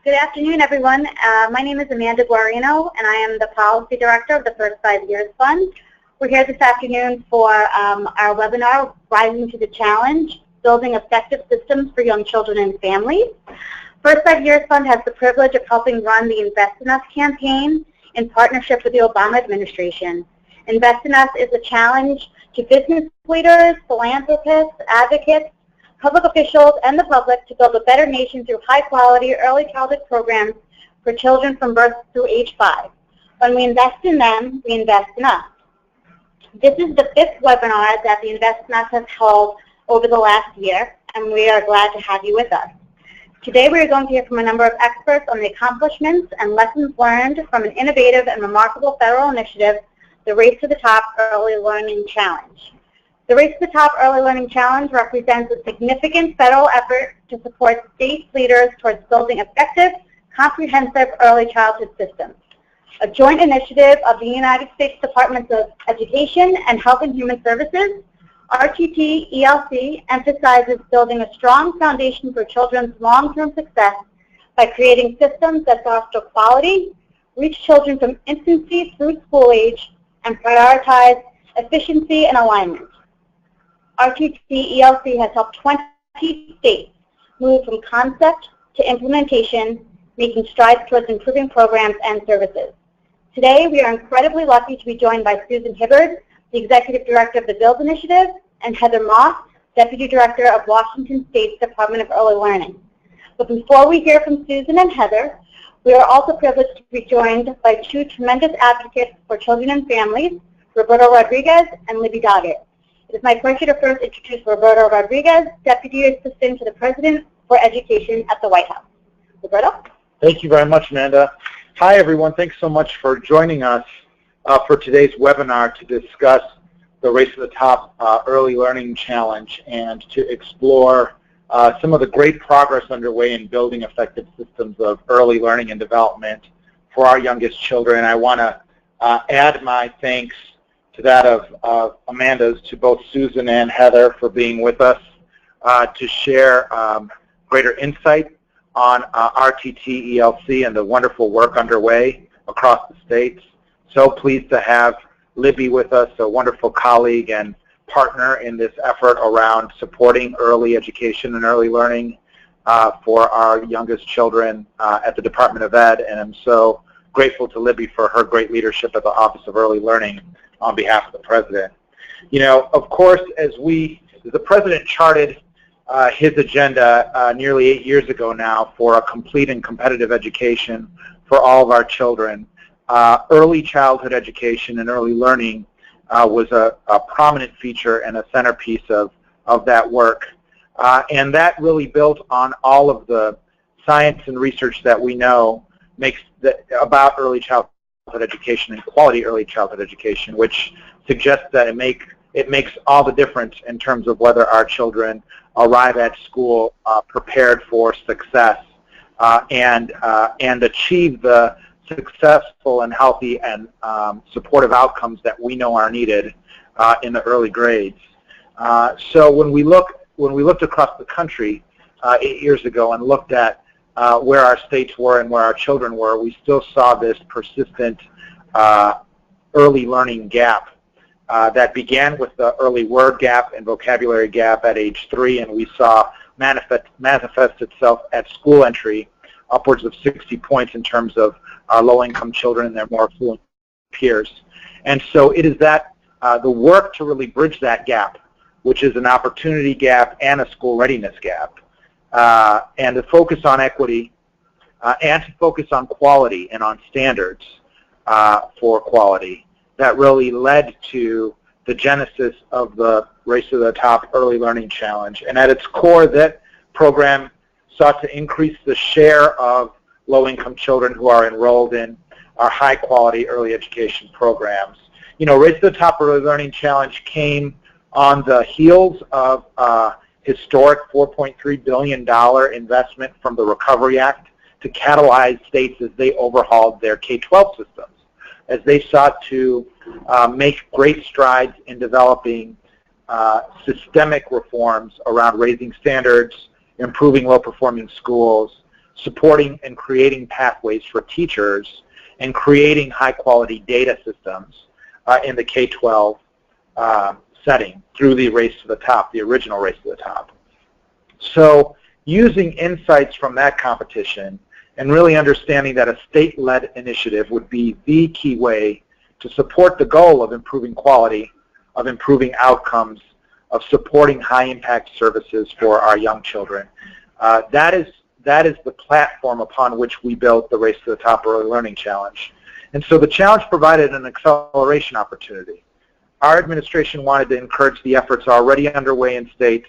Good afternoon, everyone. My name is Amanda Guarino, and I am the Policy Director of the First 5 Years Fund. We're here this afternoon for our webinar, Rising to the Challenge, Building Effective Systems for Young Children and Families. First 5 Years Fund has the privilege of helping run the InvestInUS campaign in partnership with the Obama administration. InvestInUS is a challenge to business leaders, philanthropists, advocates, public officials, and the public to build a better nation through high-quality early childhood programs for children from birth through age 5. When we invest in them, we invest in us. This is the 5th webinar that the InvestInUS has held over the last year, and we are glad to have you with us. Today we are going to hear from a number of experts on the accomplishments and lessons learned from an innovative and remarkable federal initiative, the Race to the Top Early Learning Challenge. The Race to the Top Early Learning Challenge represents a significant federal effort to support state leaders towards building effective, comprehensive early childhood systems. A joint initiative of the United States Departments of Education and Health and Human Services, RTT-ELC emphasizes building a strong foundation for children's long-term success by creating systems that foster quality, reach children from infancy through school age, and prioritize efficiency and alignment. RTT-ELC has helped 20 states move from concept to implementation, making strides towards improving programs and services. Today, we are incredibly lucky to be joined by Susan Hibbard, the Executive Director of the BUILD Initiative, and Heather Moss, Deputy Director of Washington State's Department of Early Learning. But before we hear from Susan and Heather, we are also privileged to be joined by 2 tremendous advocates for children and families, Roberto Rodriguez and Libby Doggett. It is my pleasure to first introduce Roberto Rodriguez, Deputy Assistant to the President for Education at the White House. Roberto? Thank you very much, Amanda. Hi, everyone. Thanks so much for joining us for today's webinar to discuss the Race to the Top Early Learning Challenge and to explore some of the great progress underway in building effective systems of early learning and development for our youngest children. I want to add my thanks to that of Amanda's, to both Susan and Heather for being with us to share greater insight on RTT-ELC and the wonderful work underway across the states. So pleased to have Libby with us, a wonderful colleague and partner in this effort around supporting early education and early learning for our youngest children at the Department of Ed. And I'm so grateful to Libby for her great leadership at the Office of Early Learning on behalf of the President. You know, of course, as the President charted his agenda nearly 8 years ago now for a complete and competitive education for all of our children, early childhood education and early learning was a prominent feature and a centerpiece of that work. And that really built on all of the science and research that we know about early childhood education and quality early childhood education, which suggests that it makes all the difference in terms of whether our children arrive at school prepared for success and achieve the successful and healthy and supportive outcomes that we know are needed in the early grades. So when we looked across the country 8 years ago and looked at where our states were and where our children were, we still saw this persistent early learning gap that began with the early word gap and vocabulary gap at age 3, and we saw manifest itself at school entry upwards of 60 points in terms of our low-income children and their more affluent peers. And so it is that the work to really bridge that gap, which is an opportunity gap and a school readiness gap, and to focus on equity and to focus on quality and on standards for quality, that really led to the genesis of the Race to the Top Early Learning Challenge. And at its core, that program sought to increase the share of low-income children who are enrolled in our high-quality early education programs. You know, Race to the Top Early Learning Challenge came on the heels of historic $4.3 billion investment from the Recovery Act to catalyze states as they overhauled their K-12 systems, as they sought to make great strides in developing systemic reforms around raising standards, improving low-performing schools, supporting and creating pathways for teachers, and creating high-quality data systems in the K-12 setting through the Race to the Top, the original Race to the Top. So using insights from that competition and really understanding that a state-led initiative would be the key way to support the goal of improving quality, of improving outcomes, of supporting high-impact services for our young children. That is the platform upon which we built the Race to the Top Early Learning Challenge. And so the challenge provided an acceleration opportunity. Our administration wanted to encourage the efforts already underway in states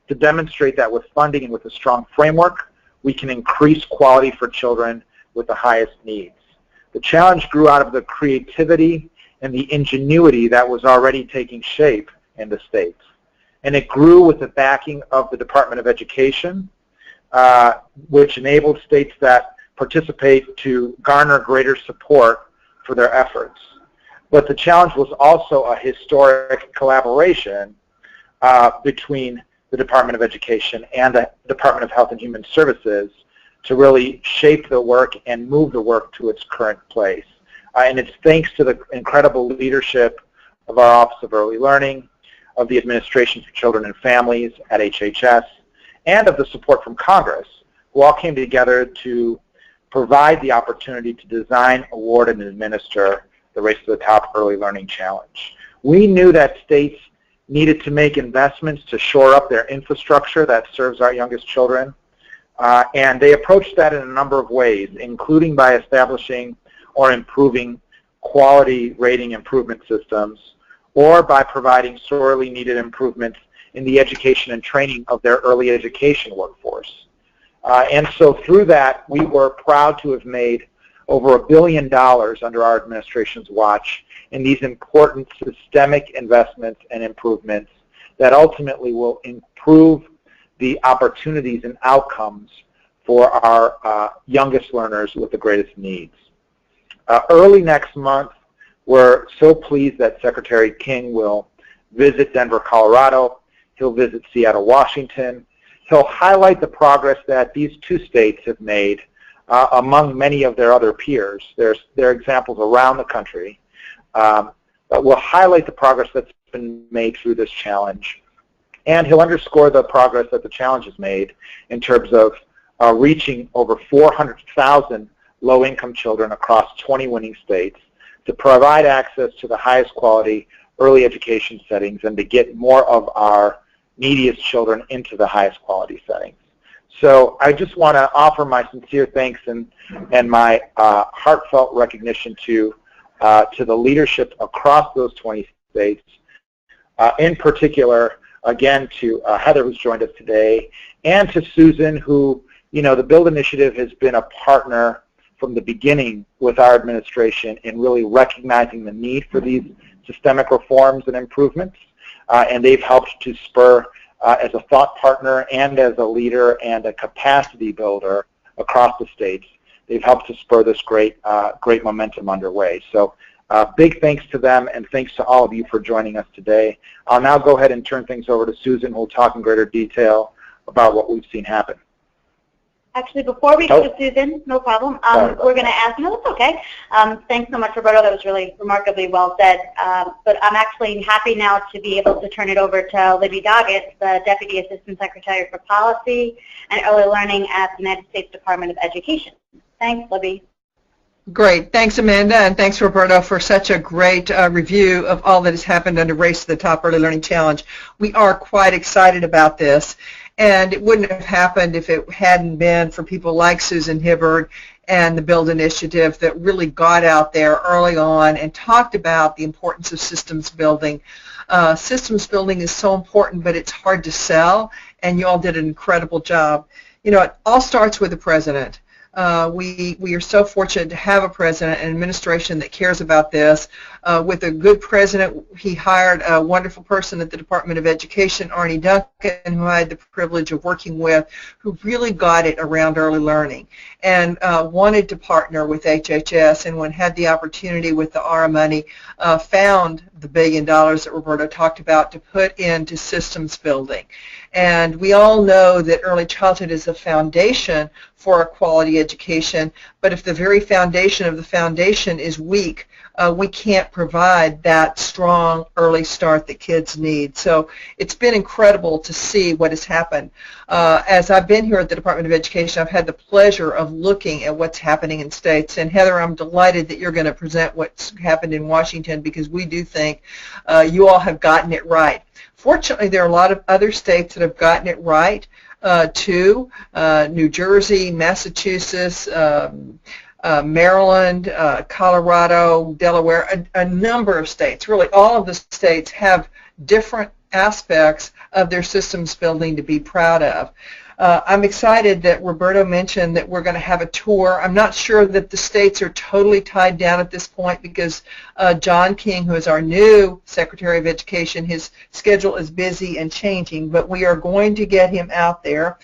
to demonstrate that with funding and with a strong framework, we can increase quality for children with the highest needs. The challenge grew out of the creativity and the ingenuity that was already taking shape in the states. And it grew with the backing of the Department of Education, which enabled states that participate to garner greater support for their efforts. But the challenge was also a historic collaboration between the Department of Education and the Department of Health and Human Services to really shape the work and move the work to its current place. And it's thanks to the incredible leadership of our Office of Early Learning, of the Administration for Children and Families at HHS, and of the support from Congress, who all came together to provide the opportunity to design, award, and administer the Race to the Top Early Learning Challenge. We knew that states needed to make investments to shore up their infrastructure that serves our youngest children, and they approached that in a number of ways, including by establishing or improving quality rating improvement systems, or by providing sorely needed improvements in the education and training of their early education workforce. And so through that, we were proud to have made over $1 billion under our administration's watch in these important systemic investments and improvements that ultimately will improve the opportunities and outcomes for our youngest learners with the greatest needs. Early next month, we're so pleased that Secretary King will visit Denver, Colorado. He'll visit Seattle, Washington. He'll highlight the progress that these two states have made among many of their other peers. There are examples around the country. But we'll highlight the progress that's been made through this challenge. And he'll underscore the progress that the challenge has made in terms of reaching over 400,000 low-income children across 20 winning states to provide access to the highest quality early education settings and to get more of our neediest children into the highest quality settings. So I just want to offer my sincere thanks and my heartfelt recognition to the leadership across those 20 states, in particular, again, to Heather, who's joined us today, and to Susan, who, the BUILD Initiative has been a partner from the beginning with our administration in really recognizing the need for these systemic reforms and improvements, and they've helped to spur, as a thought partner and as a leader and a capacity builder across the states, they've helped to spur this great momentum underway. So big thanks to them, and thanks to all of you for joining us today. I'll now go ahead and turn things over to Susan, who will talk in greater detail about what we've seen happen. Actually, before we go to Susan, no problem, we're going to ask, no, it's okay. Thanks so much, Roberto. That was really remarkably well said. But I'm actually happy now to be able to turn it over to Libby Doggett, the Deputy Assistant Secretary for Policy and Early Learning at the United States Department of Education. Thanks, Libby. Great. Thanks, Amanda, and thanks, Roberto, for such a great review of all that has happened under Race to the Top Early Learning Challenge. We are quite excited about this. And it wouldn't have happened if it hadn't been for people like Susan Hibbard and the BUILD Initiative that really got out there early on and talked about the importance of systems building. Systems building is so important, but it's hard to sell, and you all did an incredible job. It all starts with the president. We are so fortunate to have a president and administration that cares about this. With a good president, he hired a wonderful person at the Department of Education, Arnie Duncan, who I had the privilege of working with, who really got it around early learning and wanted to partner with HHS, and when had the opportunity with the ARA money, found the $1 billion that Roberto talked about to put into systems building. And we all know that early childhood is the foundation for a quality education, but if the very foundation of the foundation is weak, we can't provide that strong early start that kids need. So it's been incredible to see what has happened. As I've been here at the Department of Education, I've had the pleasure of looking at what's happening in states. And Heather, I'm delighted that you're going to present what's happened in Washington, because we do think you all have gotten it right. Fortunately, there are a lot of other states that have gotten it right too. New Jersey, Massachusetts, Maryland, Colorado, Delaware, a number of states, really all of the states have different aspects of their systems building to be proud of. I'm excited that Roberto mentioned that we're going to have a tour. I'm not sure that the states are totally tied down at this point, because John King, who is our new Secretary of Education, his schedule is busy and changing, but we are going to get him out there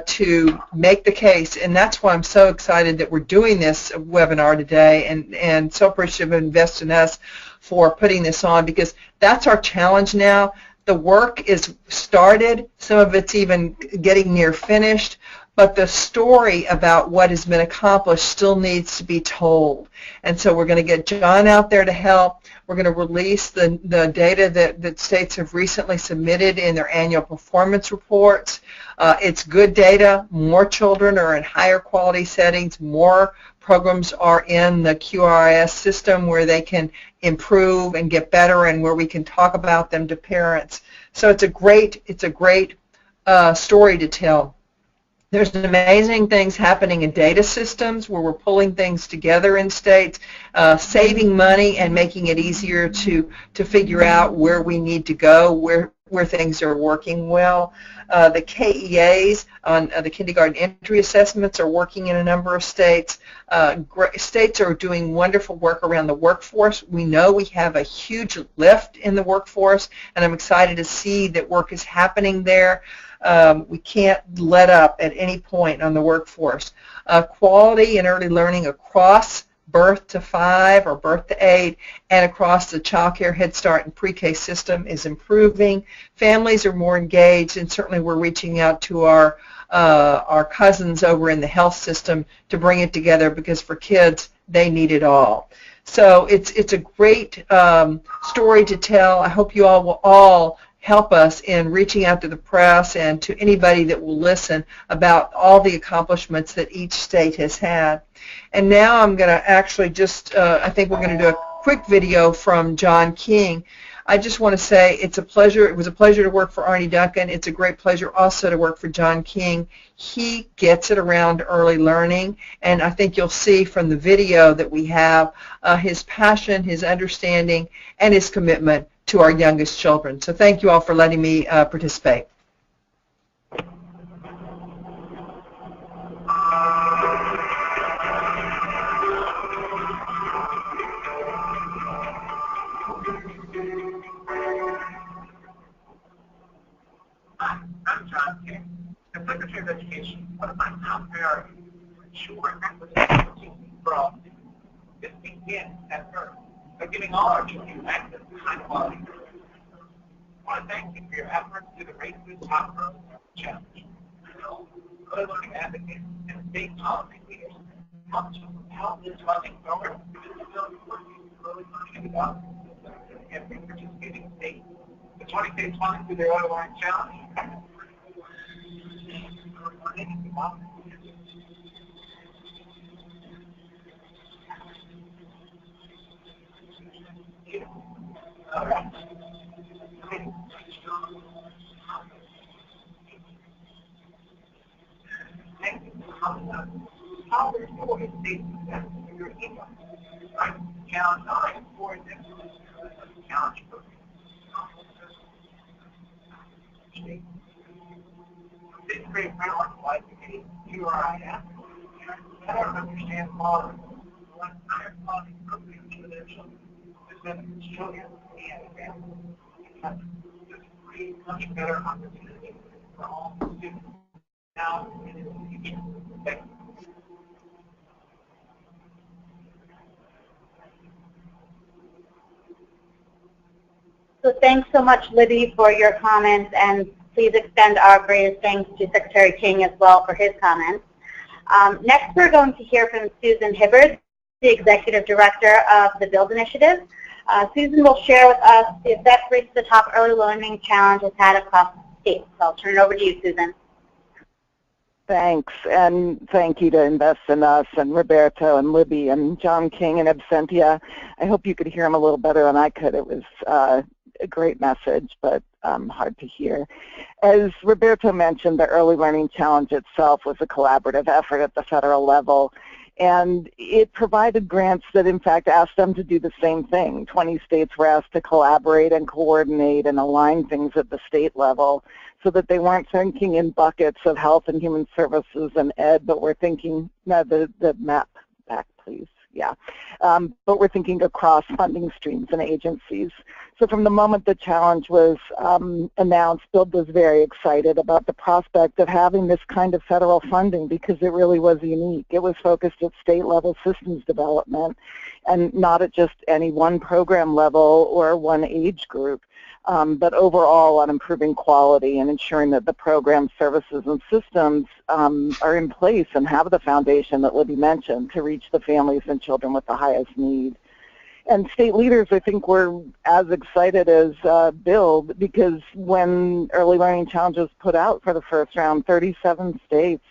to make the case, and that's why I'm so excited that we're doing this webinar today, and so appreciative of InvestInUS for putting this on, because that's our challenge now. The work is started, some of it's even getting near finished, but the story about what has been accomplished still needs to be told. And so we're going to get John out there to help. We're going to release the data that states have recently submitted in their annual performance reports. It's good data. More children are in higher quality settings. More programs are in the QRIS system where they can improve and get better, and where we can talk about them to parents. So it's a great story to tell. There's amazing things happening in data systems where we're pulling things together in states, saving money and making it easier to figure out where we need to go, where things are working well. The KEAs on the kindergarten entry assessments are working in a number of states. States are doing wonderful work around the workforce. We know we have a huge lift in the workforce, and I'm excited to see that work is happening there. We can't let up at any point on the workforce. Quality and early learning across birth to 5 or birth to 8 and across the child care, Head Start, and pre-K system is improving. Families are more engaged, and certainly we're reaching out to our cousins over in the health system to bring it together, because for kids, they need it all. So it's a great story to tell. I hope you all will all help us in reaching out to the press and to anybody that will listen about all the accomplishments that each state has had. And now I'm going to actually just, I think we're going to do a quick video from John King. I just want to say it's a pleasure. It was a pleasure to work for Arnie Duncan. It's a great pleasure also to work for John King. He gets it around early learning, and I think you'll see from the video that we have his passion, his understanding, and his commitment to our youngest children. So thank you all for letting me participate. I'm John King. As Secretary of Education, one of my top priorities is to ensure equity from this begins at birth by giving all our children access to high quality learning. I want to thank you for your efforts to the Race to the Top challenge. Early learning advocates and state policy leaders help this funding forward. Early learning and development systems in every participating state. The 20 states funded through their early learning challenge. All right. Thank you for coming up. How are your state success in your EBook? Right? Challenge 9 for different challenge book. This great balance like a QRIS, better understand quality, one higher quality program for their children, to benefit children and families. This creates much better opportunity for all students now and in the future. Thank you. So thanks so much, Libby, for your comments, and please extend our greatest thanks to Secretary King as well for his comments. Next, we're going to hear from Susan Hibbard, the Executive Director of the BUILD Initiative. Susan will share with us the effect Race to the Top Early Learning Challenge has had across the state. So I'll turn it over to you, Susan. Thanks, and thank you to InvestInUS and Roberto and Libby and John King and Absentia. I hope you could hear him a little better than I could. It was a great message, but hard to hear. As Roberto mentioned, the Early Learning Challenge itself was a collaborative effort at the federal level, and it provided grants that in fact asked them to do the same thing. 20 states were asked to collaborate and coordinate and align things at the state level so that they weren't thinking in buckets of health and human services and ed, but we're thinking, no, the map back please, yeah. But we're thinking across funding streams and agencies. So from the moment the challenge was announced, BUILD was very excited about the prospect of having this kind of federal funding because it really was unique. It was focused at state level systems development and not at just any one program level or one age group, but overall on improving quality and ensuring that the program services and systems are in place and have the foundation that Libby mentioned to reach the families and children with the highest need. And state leaders, I think, were as excited as BUILD because when Early Learning Challenge was put out for the first round, 37 states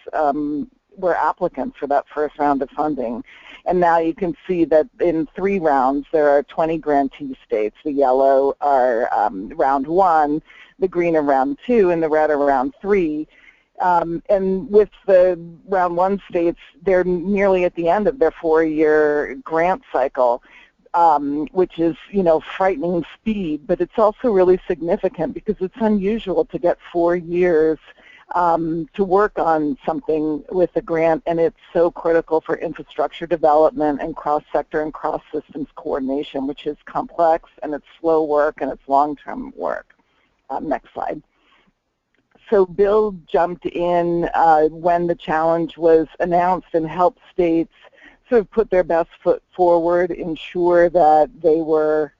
were applicants for that first round of funding. And now you can see that in 3 rounds, there are 20 grantee states. The yellow are round 1, the green are round 2, and the red are round 3. And with the round 1 states, they're nearly at the end of their 4-year grant cycle. Which is, you know, frightening speed, but it's also really significant because it's unusual to get 4 years to work on something with a grant, and it's so critical for infrastructure development and cross-sector and cross-systems coordination, which is complex, and it's slow work, and it's long-term work. Next slide. So BUILD jumped in when the challenge was announced and helped states sort of put their best foot forward, ensure that they were,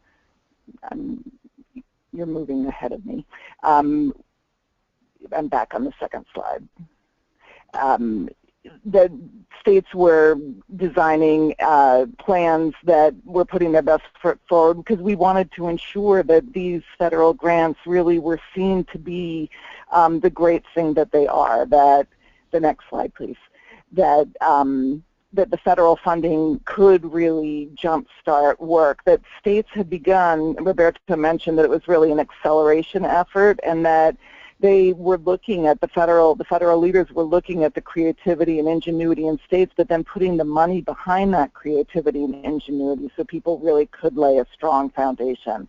you're moving ahead of me. I'm back on the second slide. The states were designing plans that were putting their best foot forward because we wanted to ensure that these federal grants really were seen to be the great thing that they are. That, the next slide please, that the federal funding could really jumpstart work, that states had begun. Roberto mentioned that it was really an acceleration effort and that they were looking at the federal leaders were looking at the creativity and ingenuity in states, but then putting the money behind that creativity and ingenuity so people really could lay a strong foundation.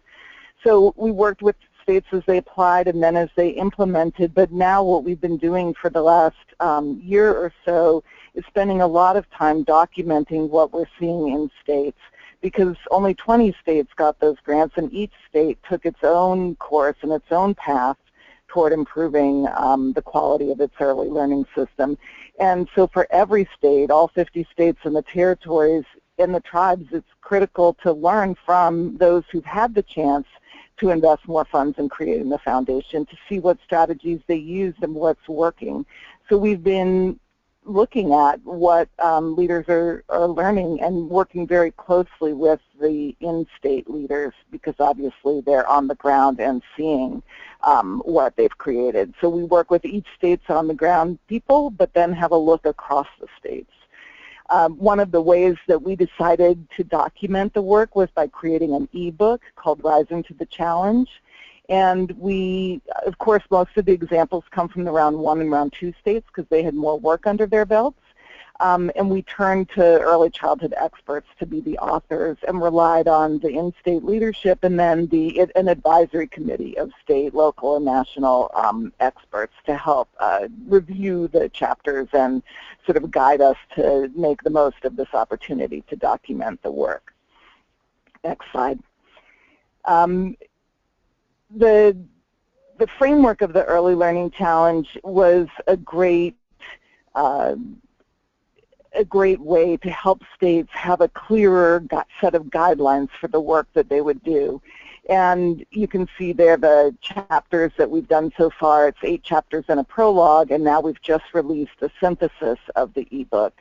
So we worked with states as they applied and then as they implemented, but now what we've been doing for the last year or so is spending a lot of time documenting what we're seeing in states because only 20 states got those grants and each state took its own course and its own path toward improving the quality of its early learning system. And so for every state, all 50 states and the territories and the tribes, it's critical to learn from those who've had the chance to invest more funds in creating the foundation, to see what strategies they used and what's working. So we've been looking at what leaders are learning and working very closely with the in-state leaders because obviously they're on the ground and seeing what they've created. So we work with each state's on the ground people, but then have a look across the states. One of the ways that we decided to document the work was by creating an e-book called Rising to the Challenge. And we, of course, most of the examples come from the round 1 and round 2 states because they had more work under their belts. And we turned to early childhood experts to be the authors and relied on the in-state leadership and then an advisory committee of state, local, and national experts to help review the chapters and sort of guide us to make the most of this opportunity to document the work. Next slide. The framework of the Early Learning Challenge was a great way to help states have a clearer set of guidelines for the work that they would do. And you can see there the chapters that we've done so far. It's 8 chapters and a prologue, and now we've just released the synthesis of the ebook.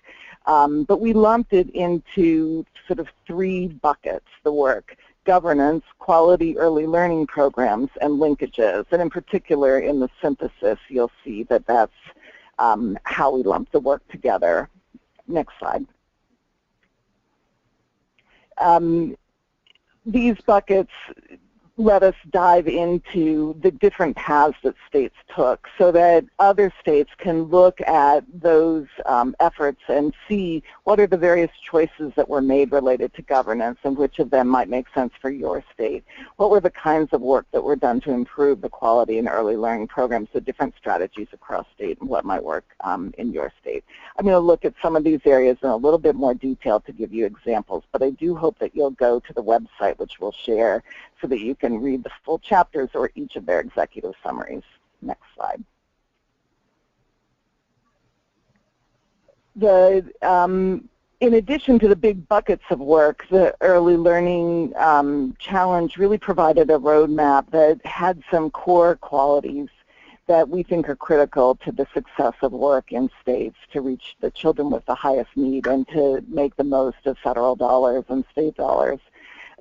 But we lumped it into sort of 3 buckets, the work: governance, quality early learning programs, and linkages. And in particular, in the synthesis, you'll see that that's how we lump the work together. Next slide. These buckets let us dive into the different paths that states took so that other states can look at those efforts and see what are the various choices that were made related to governance and which of them might make sense for your state. What were the kinds of work that were done to improve the quality in early learning programs, the different strategies across state, and what might work in your state. I'm going to look at some of these areas in a little bit more detail to give you examples, but I do hope that you'll go to the website, which we'll share, so that you can read the full chapters or each of their executive summaries. Next slide. In addition to the big buckets of work, the early learning challenge really provided a roadmap that had some core qualities that we think are critical to the success of work in states to reach the children with the highest need and to make the most of federal dollars and state dollars.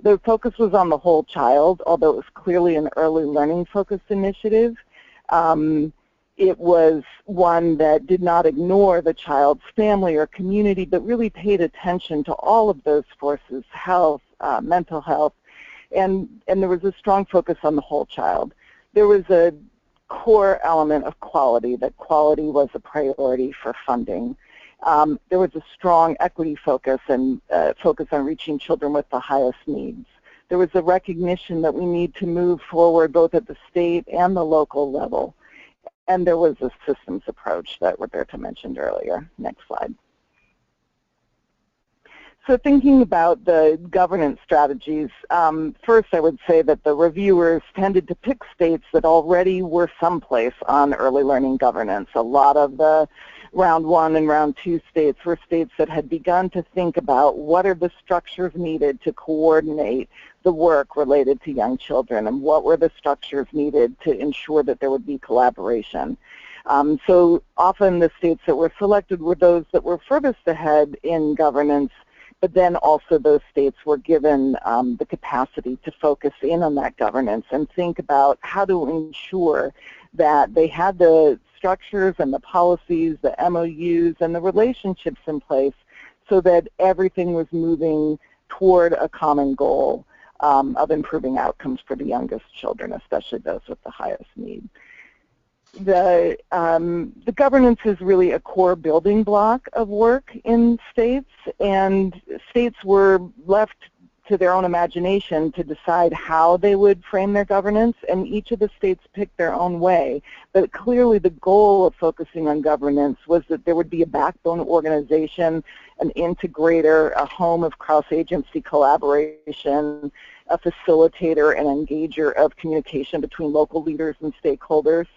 The focus was on the whole child, although it was clearly an early learning focused initiative. It was one that did not ignore the child's family or community, but really paid attention to all of those forces: health, mental health, and there was a strong focus on the whole child. There was a core element of quality, that quality was a priority for funding. There was a strong equity focus and focus on reaching children with the highest needs. There was a recognition that we need to move forward both at the state and the local level. And there was a systems approach that Roberto mentioned earlier. Next slide. So thinking about the governance strategies, first I would say that the reviewers tended to pick states that already were someplace on early learning governance. A lot of the round 1 and round 2 states were states that had begun to think about what are the structures needed to coordinate the work related to young children and what were the structures needed to ensure that there would be collaboration. So often the states that were selected were those that were furthest ahead in governance, but then also those states were given the capacity to focus in on that governance and think about how to ensure that they had the structures and the policies, the MOUs, and the relationships in place so that everything was moving toward a common goal of improving outcomes for the youngest children, especially those with the highest need. The governance is really a core building block of work in states, and states were left to their own imagination to decide how they would frame their governance, and each of the states picked their own way. But clearly the goal of focusing on governance was that there would be a backbone organization, an integrator, a home of cross-agency collaboration, a facilitator and engager of communication between local leaders and stakeholders.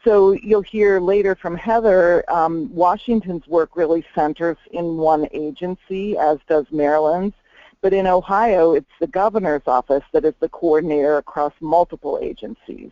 So you'll hear later from Heather, Washington's work really centers in one agency, as does Maryland's. But in Ohio, it's the governor's office that is the coordinator across multiple agencies.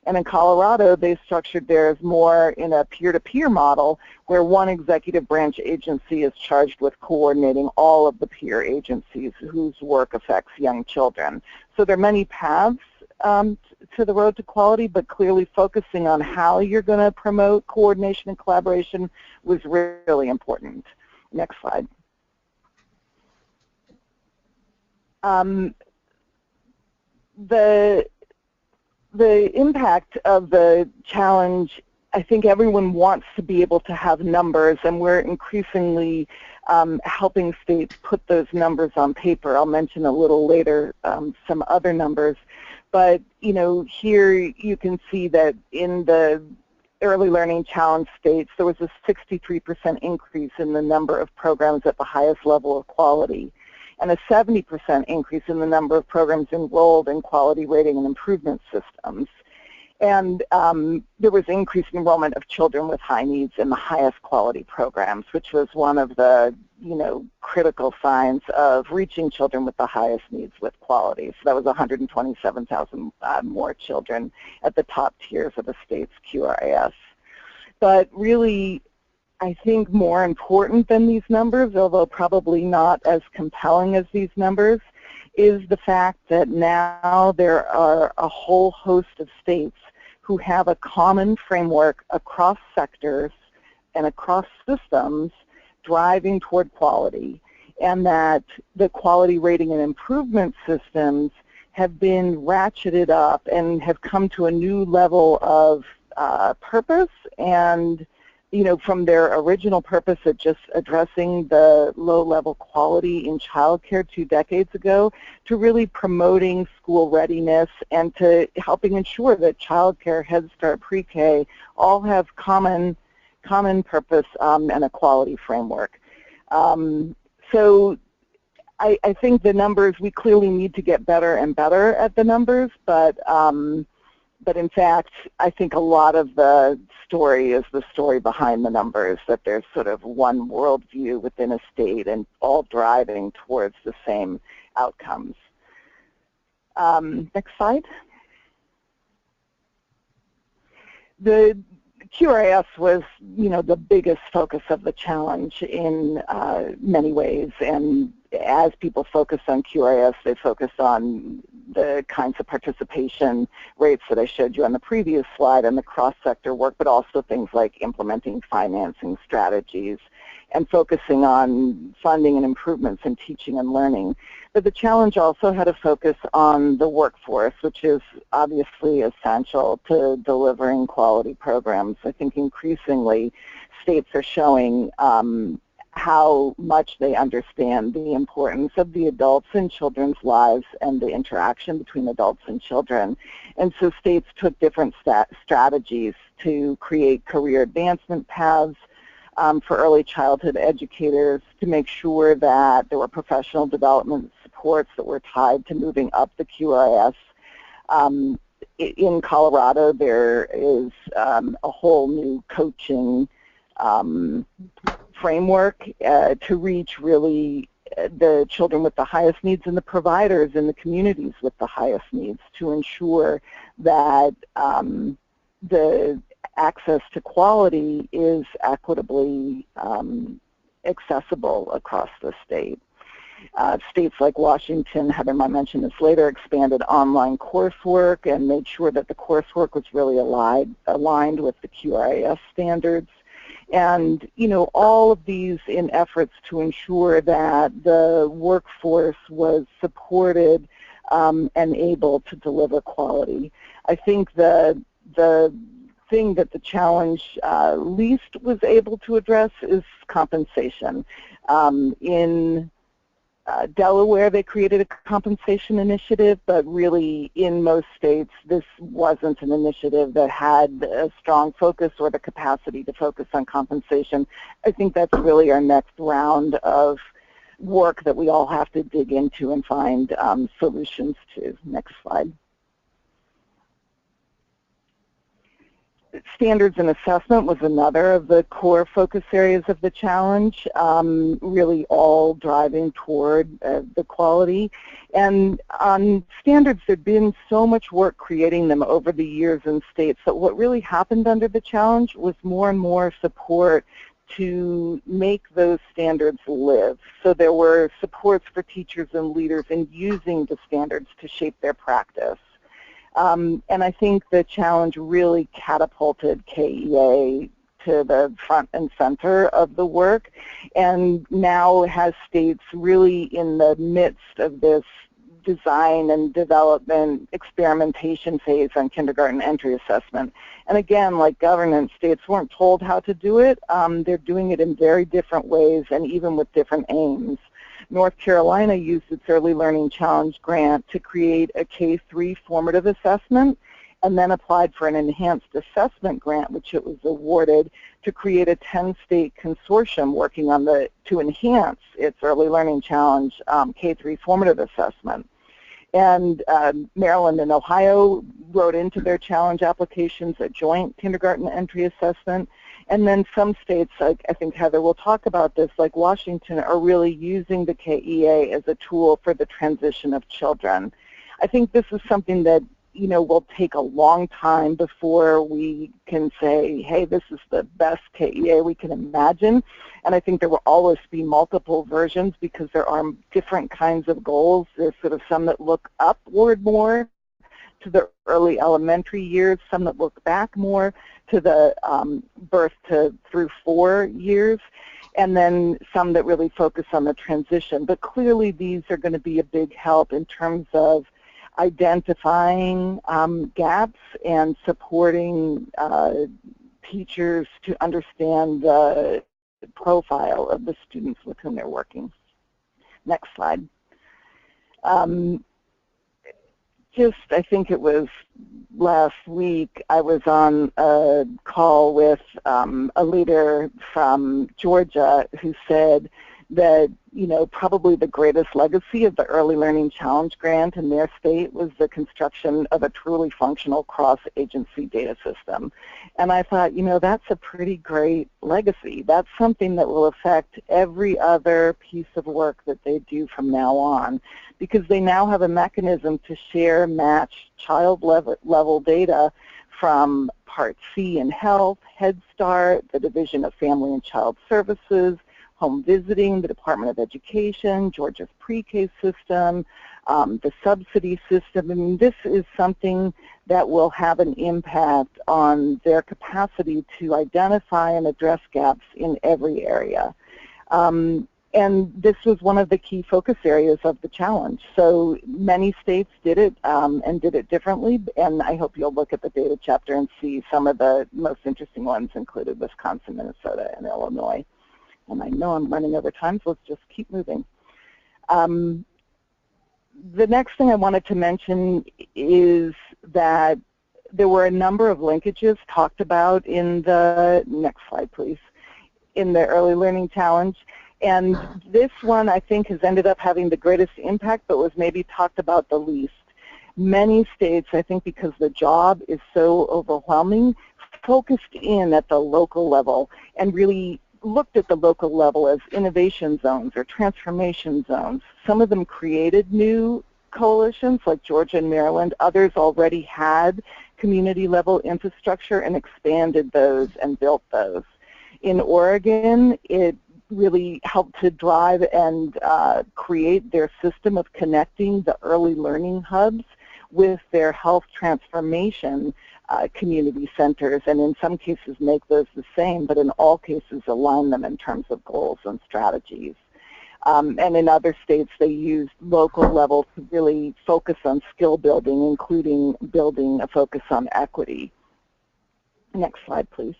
And in Colorado, they structured theirs more in a peer-to-peer model where one executive branch agency is charged with coordinating all of the peer agencies whose work affects young children. So there are many paths to the road to quality, but clearly focusing on how you're going to promote coordination and collaboration was really important. Next slide. The impact of the challenge, I think everyone wants to be able to have numbers, and we're increasingly helping states put those numbers on paper. I'll mention a little later some other numbers. But, you know, here you can see that in the early learning challenge states, there was a 63% increase in the number of programs at the highest level of quality, and a 70% increase in the number of programs enrolled in quality rating and improvement systems. And there was increased enrollment of children with high needs in the highest quality programs, which was one of the critical signs of reaching children with the highest needs with quality. So that was 127,000 more children at the top tiers of the state's QRIS. But really, I think more important than these numbers, although probably not as compelling as these numbers, is the fact that now there are a whole host of states who have a common framework across sectors and across systems driving toward quality, and that the quality rating and improvement systems have been ratcheted up and have come to a new level of purpose, and from their original purpose of just addressing the low-level quality in childcare 2 decades ago, to really promoting school readiness and to helping ensure that childcare, Head Start, pre-K all have common purpose and a quality framework. So I think the numbers, we clearly need to get better and better at the numbers, but in fact, I think a lot of the story is the story behind the numbers, that there's sort of one worldview within a state and all driving towards the same outcomes. Next slide. The QRIS was, the biggest focus of the challenge in many ways, and as people focused on QRIS, they focused on the kinds of participation rates that I showed you on the previous slide and the cross-sector work, but also things like implementing financing strategies and focusing on funding and improvements in teaching and learning. But the challenge also had a focus on the workforce, which is obviously essential to delivering quality programs. I think increasingly states are showing how much they understand the importance of the adults in children's lives and the interaction between adults and children. And so states took different strategies to create career advancement paths for early childhood educators, to make sure that there were professional development supports that were tied to moving up the QRIS. In Colorado, there is a whole new coaching framework to reach really the children with the highest needs and the providers in the communities with the highest needs, to ensure that the access to quality is equitably accessible across the state. States like Washington, Heather might mention this later, expanded online coursework and made sure that the coursework was really aligned with the QRIS standards. And, all of these in efforts to ensure that the workforce was supported and able to deliver quality. I think the thing that the challenge least was able to address is compensation. In Delaware, they created a compensation initiative, but really in most states, this wasn't an initiative that had a strong focus or the capacity to focus on compensation. I think that's really our next round of work that we all have to dig into and find solutions to. Next slide. Standards and assessment was another of the core focus areas of the challenge, really all driving toward the quality. And on standards, there'd been so much work creating them over the years in states that what really happened under the challenge was more and more support to make those standards live. So there were supports for teachers and leaders in using the standards to shape their practice. And I think the challenge really catapulted KEA to the front and center of the work, and now has states really in the midst of this design and development experimentation phase on kindergarten entry assessment. And again, like governance, states weren't told how to do it. They're doing it in very different ways and even with different aims. North Carolina used its Early Learning Challenge grant to create a K-3 formative assessment, and then applied for an enhanced assessment grant, which it was awarded, to create a 10-state consortium working on to enhance its Early Learning Challenge K-3 formative assessment. And Maryland and Ohio wrote into their challenge applications a joint kindergarten entry assessment. And then some states, like I think Heather will talk about this, like Washington, are really using the KEA as a tool for the transition of children. I think this is something that will take a long time before we can say, hey, this is the best KEA we can imagine. And I think there will always be multiple versions because there are different kinds of goals. There's sort of some that look upward more to the early elementary years, some that look back more to the birth to through 4 years, and then some that really focus on the transition. But clearly these are going to be a big help in terms of identifying gaps and supporting teachers to understand the profile of the students with whom they're working. Next slide. I think it was last week, I was on a call with a leader from Georgia who said that, probably the greatest legacy of the Early Learning Challenge grant in their state was the construction of a truly functional cross-agency data system. And I thought, that's a pretty great legacy. That's something that will affect every other piece of work that they do from now on, because they now have a mechanism to share, match child level data from Part C in Health, Head Start, the Division of Family and Child Services, home visiting, the Department of Education, Georgia's pre-K system, the subsidy system. I mean, this is something that will have an impact on their capacity to identify and address gaps in every area. And this was one of the key focus areas of the challenge. So many states did it and did it differently, and I hope you'll look at the data chapter and see some of the most interesting ones included Wisconsin, Minnesota, and Illinois. And I know I'm running over time, so let's just keep moving. The next thing I wanted to mention is that there were a number of linkages talked about in the, next slide please, in the Early Learning Challenge. And this one I think has ended up having the greatest impact, but was maybe talked about the least. Many states, I think because the job is so overwhelming, focused in at the local level and really looked at the local level as innovation zones or transformation zones. Some of them created new coalitions like Georgia and Maryland. Others already had community level infrastructure and expanded those and built those. In Oregon, it really helped to drive and create their system of connecting the early learning hubs with their health transformation community centers, and in some cases make those the same, but in all cases align them in terms of goals and strategies. And in other states, they used local level to really focus on skill building, including building a focus on equity. Next slide, please.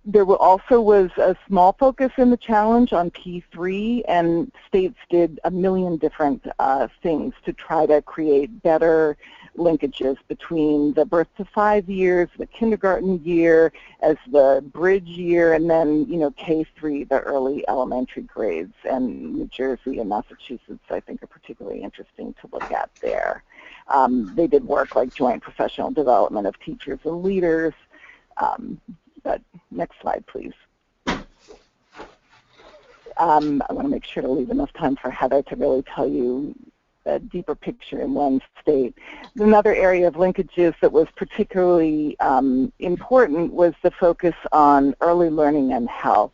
There also was a small focus in the challenge on P3, and states did a million different things to try to create better linkages between the birth to 5 years, the kindergarten year as the bridge year, and then, K3, the early elementary grades. And New Jersey and Massachusetts, I think, are particularly interesting to look at there. They did work like joint professional development of teachers and leaders. But next slide, please. I want to make sure to leave enough time for Heather to really tell you a deeper picture in one state. Another area of linkages that was particularly important was the focus on early learning and health.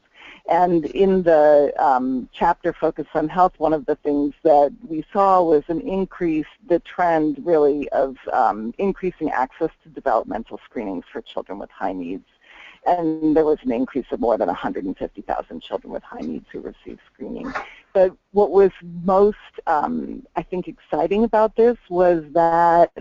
And in the chapter Focus on Health, one of the things that we saw was the trend really of increasing access to developmental screenings for children with high needs. And there was an increase of more than 150,000 children with high needs who received screening. But what was most, I think, exciting about this was that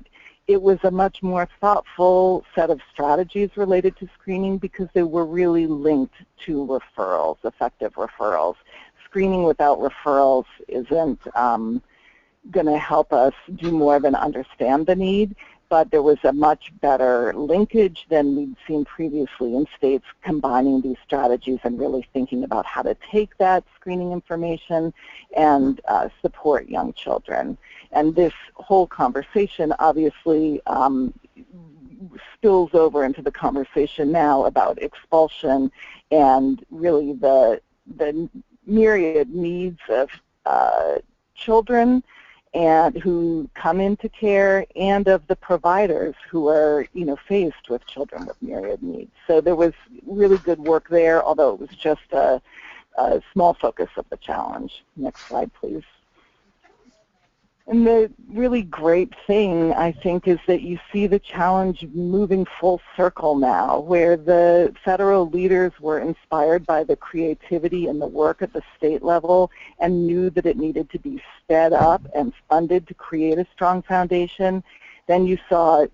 it was a much more thoughtful set of strategies related to screening because they were really linked to referrals, effective referrals. Screening without referrals isn't going to help us do more than understand the need. but there was a much better linkage than we'd seen previously in states combining these strategies and really thinking about how to take that screening information and support young children. And this whole conversation obviously spills over into the conversation now about expulsion and really the myriad needs of children and who come into care, and of the providers who are, faced with children with myriad needs. So there was really good work there, although it was just a small focus of the challenge. Next slide, please. And the really great thing, I think, is that you see the challenge moving full circle now, where the federal leaders were inspired by the creativity and the work at the state level and knew that it needed to be sped up and funded to create a strong foundation. Then you saw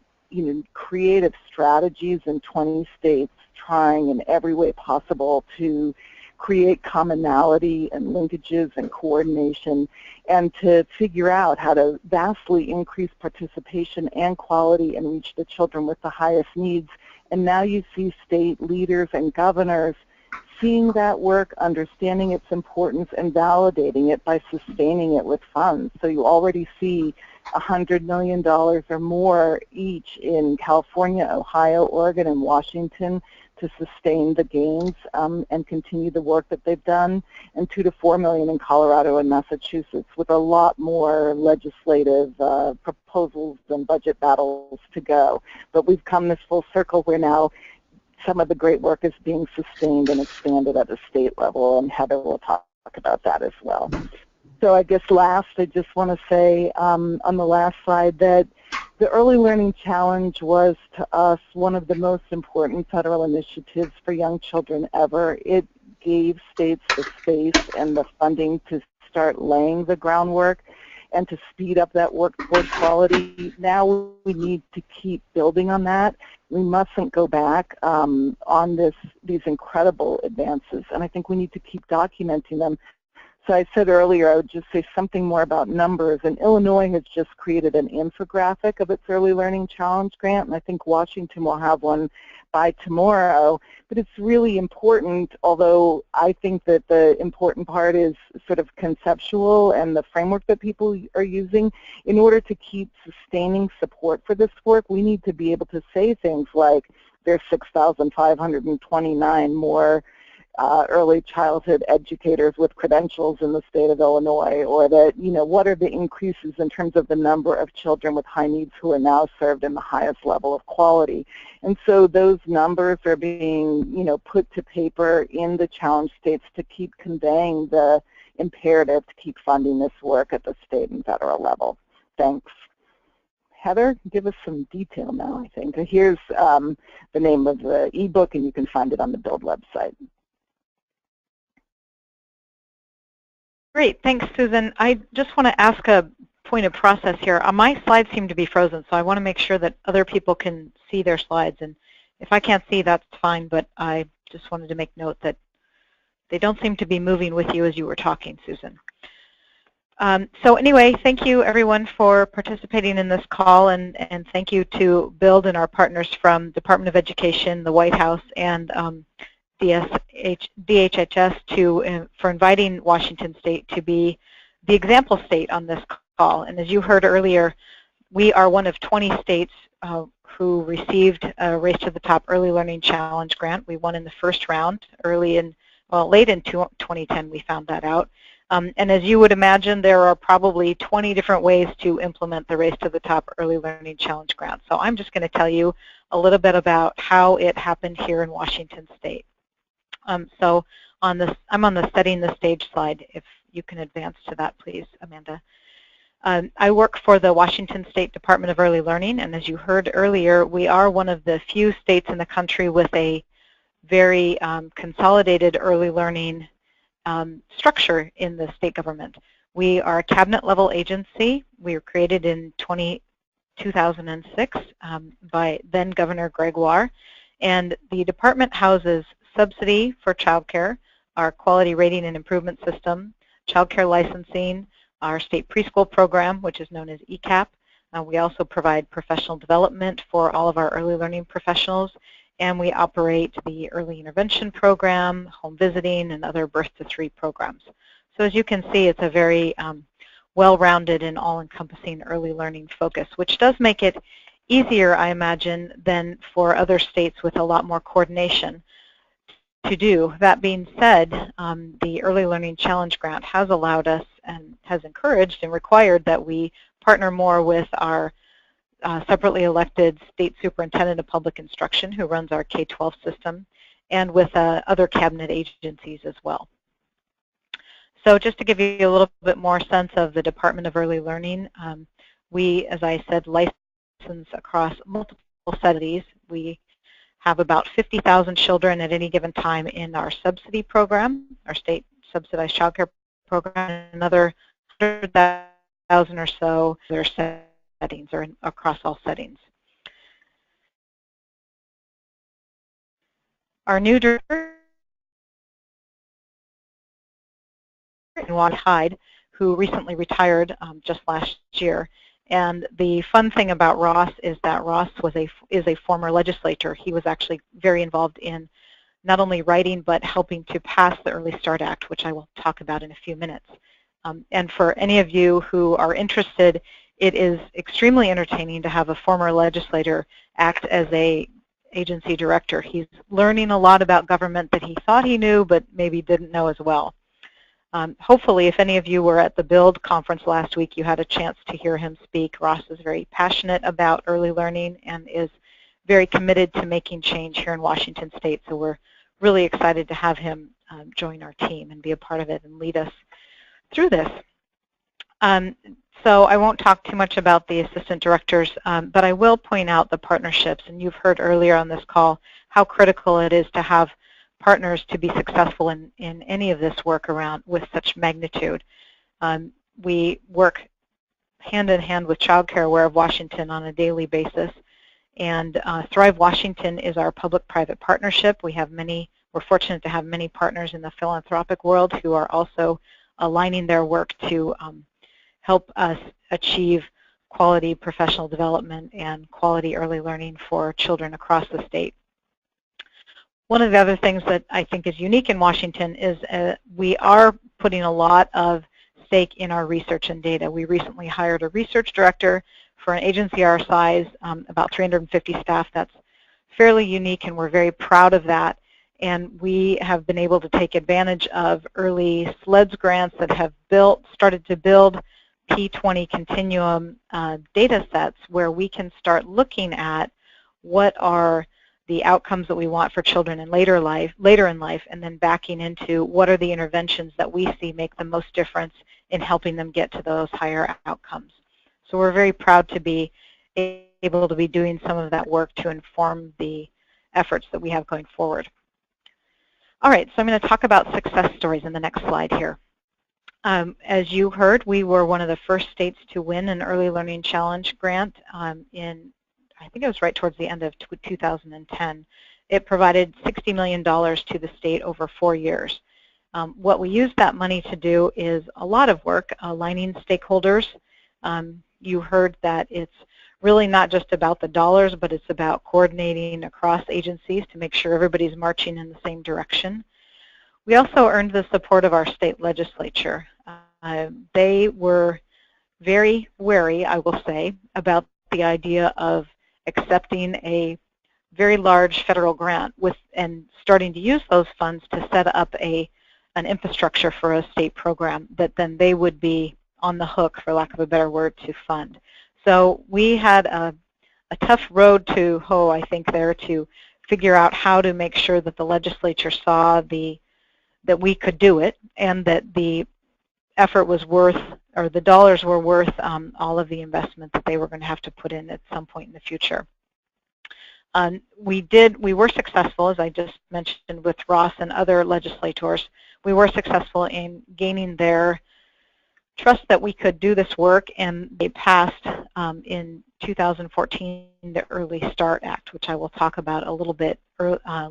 creative strategies in 20 states trying in every way possible to create commonality and linkages and coordination, and to figure out how to vastly increase participation and quality and reach the children with the highest needs. And now you see state leaders and governors seeing that work, understanding its importance, and validating it by sustaining it with funds. So you already see $100 million or more each in California, Ohio, Oregon, and Washington to sustain the gains and continue the work that they've done, and $2 to $4 million in Colorado and Massachusetts, with a lot more legislative proposals and budget battles to go. But we've come this full circle where now some of the great work is being sustained and expanded at the state level, and Heather will talk about that as well. So I guess last, I just want to say on the last slide that the Early Learning Challenge was, to us, one of the most important federal initiatives for young children ever. It gave states the space and the funding to start laying the groundwork and to speed up that work toward quality. Now we need to keep building on that. We mustn't go back on these incredible advances, and I think we need to keep documenting them. So I said earlier I would just say something more about numbers, and Illinois has just created an infographic of its Early Learning Challenge grant, and I think Washington will have one by tomorrow. But it's really important, although I think that the important part is sort of conceptual and the framework that people are using. In order to keep sustaining support for this work, we need to be able to say things like there's 6,529 more early childhood educators with credentials in the state of Illinois, or that, what are the increases in terms of the number of children with high needs who are now served in the highest level of quality. And so those numbers are being, put to paper in the challenge states to keep conveying the imperative to keep funding this work at the state and federal level. Thanks. Heather, give us some detail now, I think. Here's the name of the ebook, and you can find it on the Build website. Great, thanks, Susan. I just want to ask a point of process here. My slides seem to be frozen, so I want to make sure that other people can see their slides. And if I can't see, that's fine, but I just wanted to make note that they don't seem to be moving with you as you were talking, Susan. So anyway, thank you, everyone, for participating in this call, and thank you to Build and our partners from Department of Education, the White House, and DHHS for inviting Washington State to be the example state on this call. And as you heard earlier, we are one of 20 states who received a Race to the Top Early Learning Challenge grant. We won in the first round late in 2010 we found that out. And as you would imagine, there are probably 20 different ways to implement the Race to the Top Early Learning Challenge grant. So I'm just going to tell you a little bit about how it happened here in Washington State. So I'm on the Setting the Stage slide. If you can advance to that, please, Amanda. I work for the Washington State Department of Early Learning, and as you heard earlier, we are one of the few states in the country with a very consolidated early learning structure in the state government. We are a cabinet-level agency. We were created in 2006 by then Governor Gregoire, and the department houses subsidy for childcare, our quality rating and improvement system, childcare licensing, our state preschool program, which is known as ECAP, We also provide professional development for all of our early learning professionals, and we operate the early intervention program, home visiting, and other birth to 3 programs. So as you can see, it's a very well-rounded and all-encompassing early learning focus, which does make it easier, I imagine, than for other states with a lot more coordination to do. That being said, the Early Learning Challenge Grant has allowed us and has encouraged and required that we partner more with our separately elected State Superintendent of Public Instruction, who runs our K-12 system, and with other cabinet agencies as well. So just to give you a little bit more sense of the Department of Early Learning, we, as I said, license across multiple cities. We have about 50,000 children at any given time in our subsidy program, our state subsidized child care program, and another 100,000 or so other settings or across all settings. Our new director, Hyde, who recently retired just last year. And the fun thing about Ross is that Ross is a former legislator. He was actually very involved in not only writing but helping to pass the Early Start Act, which I will talk about in a few minutes. And for any of you who are interested, it is extremely entertaining to have a former legislator act as a agency director. He's learning a lot about government that he thought he knew but maybe didn't know as well. Hopefully, if any of you were at the BUILD conference last week, you had a chance to hear him speak. Ross is very passionate about early learning and is very committed to making change here in Washington State. So we're really excited to have him join our team and be a part of it and lead us through this. So I won't talk too much about the assistant directors, but I will point out the partnerships. And you've heard earlier on this call how critical it is to have partners to be successful in any of this work around with such magnitude. We work hand in hand with Child Care Aware of Washington on a daily basis, and Thrive Washington is our public-private partnership. We're fortunate to have many partners in the philanthropic world who are also aligning their work to help us achieve quality professional development and quality early learning for children across the state. One of the other things that I think is unique in Washington is we are putting a lot of stake in our research and data. We recently hired a research director for an agency our size, about 350 staff. That's fairly unique, and we're very proud of that. And we have been able to take advantage of early SLEDS grants that have started to build P20 continuum data sets where we can start looking at what are the outcomes that we want for children in later in life, and then backing into what are the interventions that we see make the most difference in helping them get to those higher outcomes. So we're very proud to be able to be doing some of that work to inform the efforts that we have going forward. All right, so I'm going to talk about success stories in the next slide here. As you heard, we were one of the first states to win an Early Learning Challenge grant I think it was right towards the end of 2010. It provided $60 million to the state over 4 years. What we used that money to do is a lot of work aligning stakeholders. You heard that it's really not just about the dollars, but it's about coordinating across agencies to make sure everybody's marching in the same direction. We also earned the support of our state legislature. They were very wary, I will say, about the idea of accepting a very large federal grant and starting to use those funds to set up an infrastructure for a state program that then they would be on the hook, for lack of a better word, to fund. So we had a tough road to hoe, I think, there to figure out how to make sure that the legislature saw that we could do it and that the effort was worth, or the dollars were worth all of the investment that they were going to have to put in at some point in the future. We were successful, as I just mentioned, with Ross and other legislators. We were successful in gaining their trust that we could do this work, and they passed in 2014 the Early Start Act, which I will talk about a little bit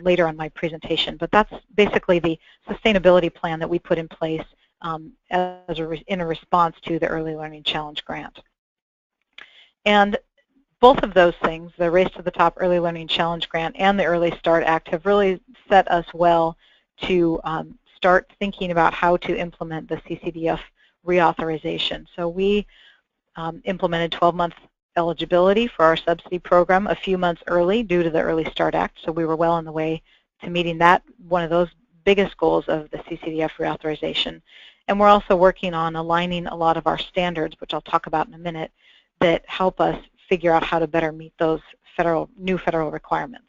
later on my presentation. But that's basically the sustainability plan that we put in place in a response to the Early Learning Challenge grant. And both of those things, the Race to the Top Early Learning Challenge Grant and the Early Start Act, have really set us well to start thinking about how to implement the CCDF reauthorization. So we implemented 12-month eligibility for our subsidy program a few months early due to the Early Start Act, so we were well on the way to meeting that, one of those biggest goals of the CCDF reauthorization. And we're also working on aligning a lot of our standards, which I'll talk about in a minute, that help us figure out how to better meet those new federal requirements.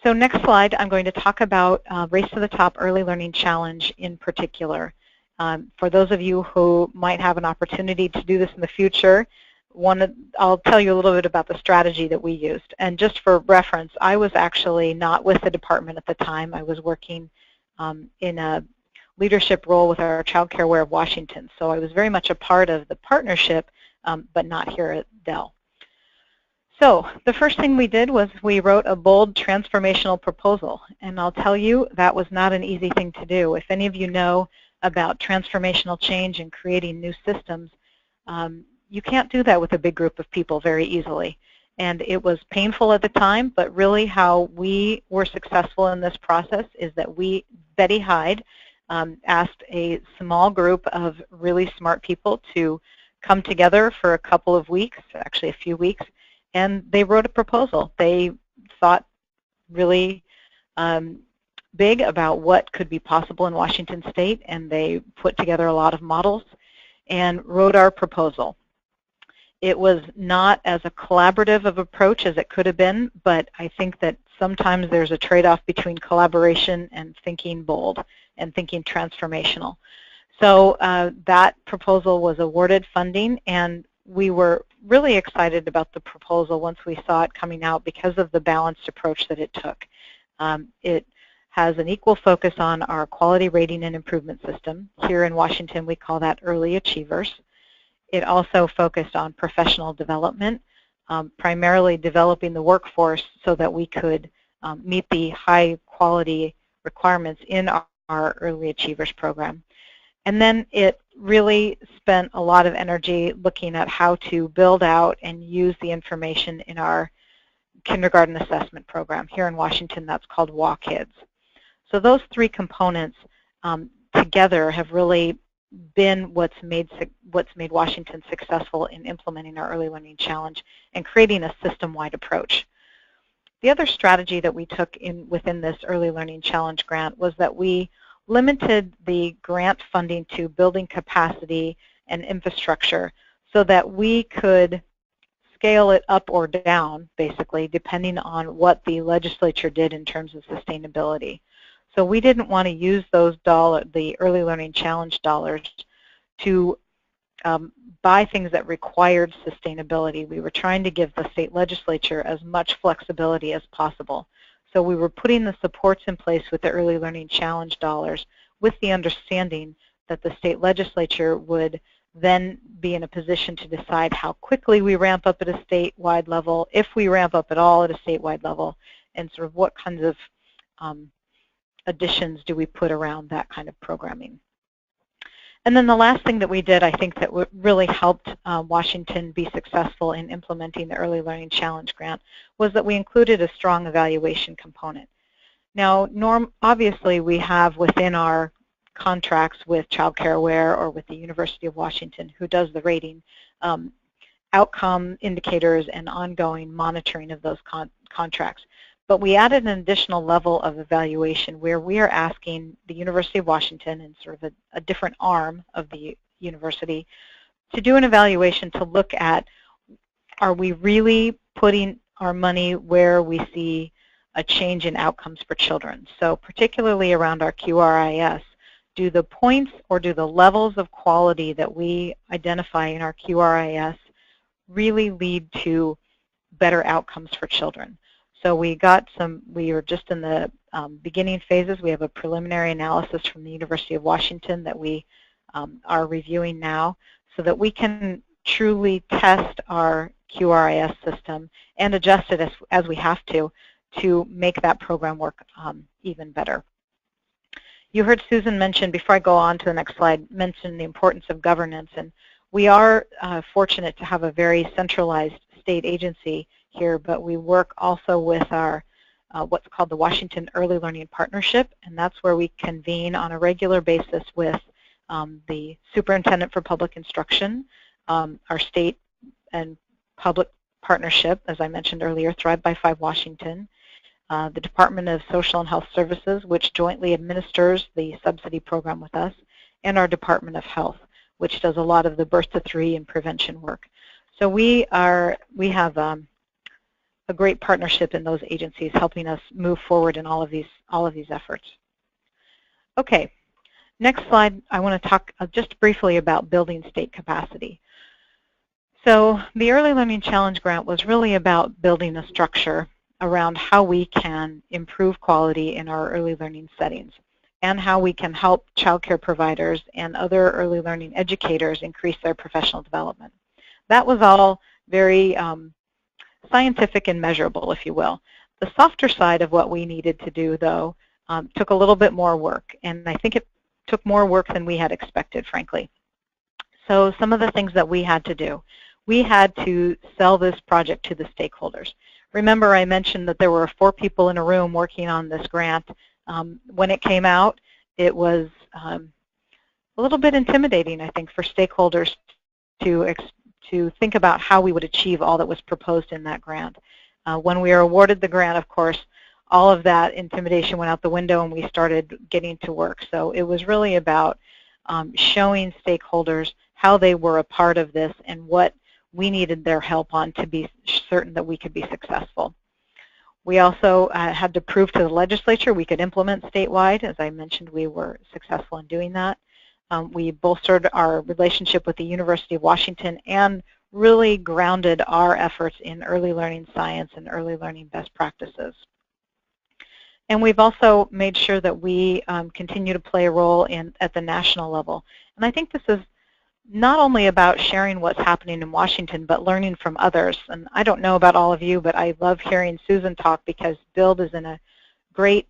So next slide, I'm going to talk about Race to the Top Early Learning Challenge in particular. For those of you who might have an opportunity to do this in the future, I'll tell you a little bit about the strategy that we used. And just for reference, I was actually not with the department at the time. I was working in a leadership role with our Child Care Aware of Washington. So I was very much a part of the partnership, but not here at Dell. So the first thing we did was we wrote a bold transformational proposal. And I'll tell you, that was not an easy thing to do. If any of you know about transformational change and creating new systems, you can't do that with a big group of people very easily. And it was painful at the time, but really how we were successful in this process is that Betty Hyde, asked a small group of really smart people to come together for a couple of weeks, actually a few weeks, and they wrote a proposal. They thought really big about what could be possible in Washington State, and they put together a lot of models and wrote our proposal. It was not as a collaborative of approach as it could have been, but I think that sometimes there's a trade-off between collaboration and thinking bold and thinking transformational. So that proposal was awarded funding, and we were really excited about the proposal once we saw it coming out because of the balanced approach that it took. It has an equal focus on our quality rating and improvement system. Here in Washington, we call that early achievers. It also focused on professional development, primarily developing the workforce so that we could meet the high quality requirements in our Early Achievers program. And then it really spent a lot of energy looking at how to build out and use the information in our kindergarten assessment program. Here in Washington, that's called WaKids. So those three components together have really been what's made Washington successful in implementing our Early Learning Challenge and creating a system-wide approach. The other strategy that we took within this Early Learning Challenge grant was that we limited the grant funding to building capacity and infrastructure so that we could scale it up or down, basically, depending on what the legislature did in terms of sustainability. So we didn't want to use those the Early Learning Challenge dollars to buy things that required sustainability. We were trying to give the state legislature as much flexibility as possible. So we were putting the supports in place with the Early Learning Challenge dollars with the understanding that the state legislature would then be in a position to decide how quickly we ramp up at a statewide level, if we ramp up at all at a statewide level, and sort of what kinds of additions do we put around that kind of programming. And then the last thing that we did, I think that really helped Washington be successful in implementing the Early Learning Challenge grant was that we included a strong evaluation component. Now, obviously we have within our contracts with Child Care Aware or with the University of Washington, who does the rating, outcome indicators and ongoing monitoring of those contracts. But we added an additional level of evaluation where we are asking the University of Washington and sort of a different arm of the university to do an evaluation to look at, are we really putting our money where we see a change in outcomes for children? So particularly around our QRIS, do the points or do the levels of quality that we identify in our QRIS really lead to better outcomes for children? So we are just in the beginning phases. We have a preliminary analysis from the University of Washington that we are reviewing now so that we can truly test our QRIS system and adjust it as we have to make that program work even better. You heard Susan mention, before I go on to the next slide, mention the importance of governance, and We are fortunate to have a very centralized state agency here, but we work also with our what's called the Washington Early Learning Partnership, and that's where we convene on a regular basis with the Superintendent for Public Instruction, our state and public partnership, as I mentioned earlier, Thrive by 5 Washington, the Department of Social and Health Services, which jointly administers the subsidy program with us, and our Department of Health, which does a lot of the birth to 3 and prevention work. So we have a great partnership in those agencies, helping us move forward in all of these efforts. Okay, next slide. I want to talk just briefly about building state capacity. So the Early Learning Challenge Grant was really about building a structure around how we can improve quality in our early learning settings and how we can help child care providers and other early learning educators increase their professional development. That was all very scientific and measurable, if you will. The softer side of what we needed to do, though, took a little bit more work, and I think it took more work than we had expected, frankly. So some of the things that we had to do. We had to sell this project to the stakeholders. Remember, I mentioned that there were 4 people in a room working on this grant. When it came out, it was a little bit intimidating, I think, for stakeholders to think about how we would achieve all that was proposed in that grant. When we were awarded the grant, of course, all of that intimidation went out the window and we started getting to work. So it was really about showing stakeholders how they were a part of this and what we needed their help on to be certain that we could be successful. We also had to prove to the legislature we could implement statewide. As I mentioned, we were successful in doing that. We bolstered our relationship with the University of Washington and really grounded our efforts in early learning science and early learning best practices. And we've also made sure that we continue to play a role at the national level. And I think this is not only about sharing what's happening in Washington, but learning from others. And I don't know about all of you, but I love hearing Susan talk because BUILD is in a great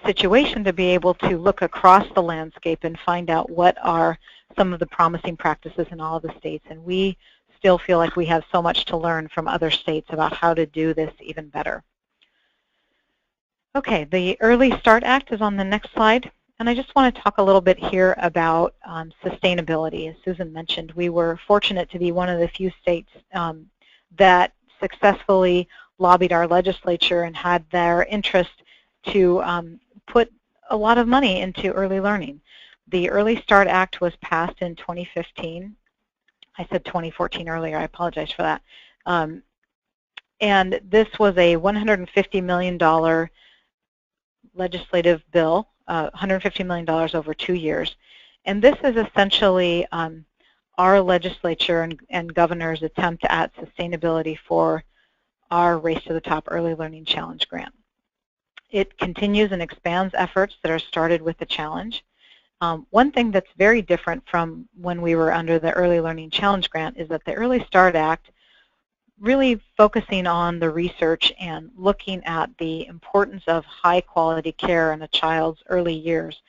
situation to be able to look across the landscape and find out what are some of the promising practices in all of the states. And we still feel like we have so much to learn from other states about how to do this even better. Okay, the Early Start Act is on the next slide. And I just want to talk a little bit here about sustainability. As Susan mentioned, we were fortunate to be one of the few states that successfully lobbied our legislature and had their interest to put a lot of money into early learning. The Early Start Act was passed in 2015. I said 2014 earlier. I apologize for that. And this was a $150 million legislative bill. $150 million over 2 years. And this is essentially our legislature and governor's attempt at sustainability for our Race to the Top Early Learning Challenge grant. It continues and expands efforts that are started with the challenge. One thing that's very different from when we were under the Early Learning Challenge grant is that the Early Start Act really focusing on the research and looking at the importance of high-quality care in a child's early years,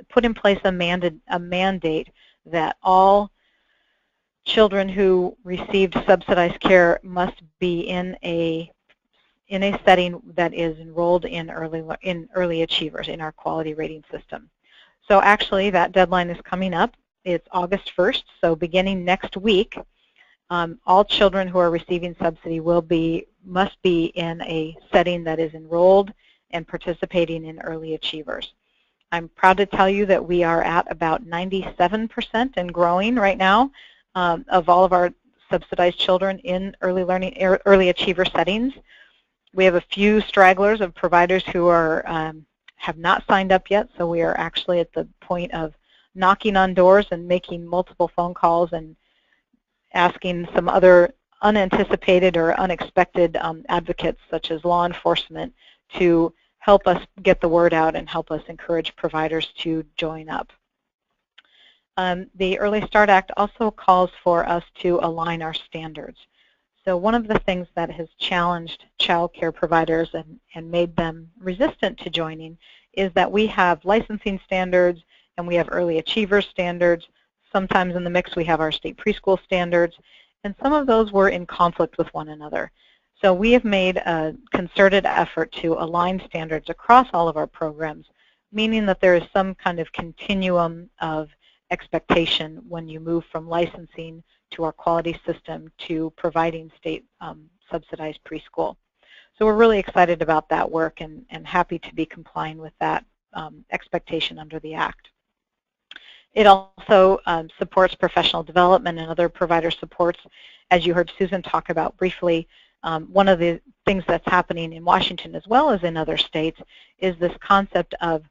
put in place a mandate that all children who received subsidized care must be in a setting that is enrolled in early achievers in our quality rating system. So actually, that deadline is coming up. It's August 1st, so beginning next week, all children who are receiving subsidy must be in a setting that is enrolled and participating in early achievers. I'm proud to tell you that we are at about 97% and growing right now of all of our subsidized children in early achiever settings. We have a few stragglers of providers who have not signed up yet, so we are actually at the point of knocking on doors and making multiple phone calls and asking some other unanticipated or unexpected advocates, such as law enforcement, to help us get the word out and help us encourage providers to join up. The Early Start Act also calls for us to align our standards. So one of the things that has challenged child care providers and made them resistant to joining is that we have licensing standards and we have early achiever standards, sometimes in the mix we have our state preschool standards, and some of those were in conflict with one another. So we have made a concerted effort to align standards across all of our programs, meaning that there is some kind of continuum of expectation when you move from licensing to our quality system to providing state subsidized preschool. So we're really excited about that work and happy to be complying with that expectation under the Act. It also supports professional development and other provider supports. As you heard Susan talk about briefly, one of the things that's happening in Washington as well as in other states is this concept of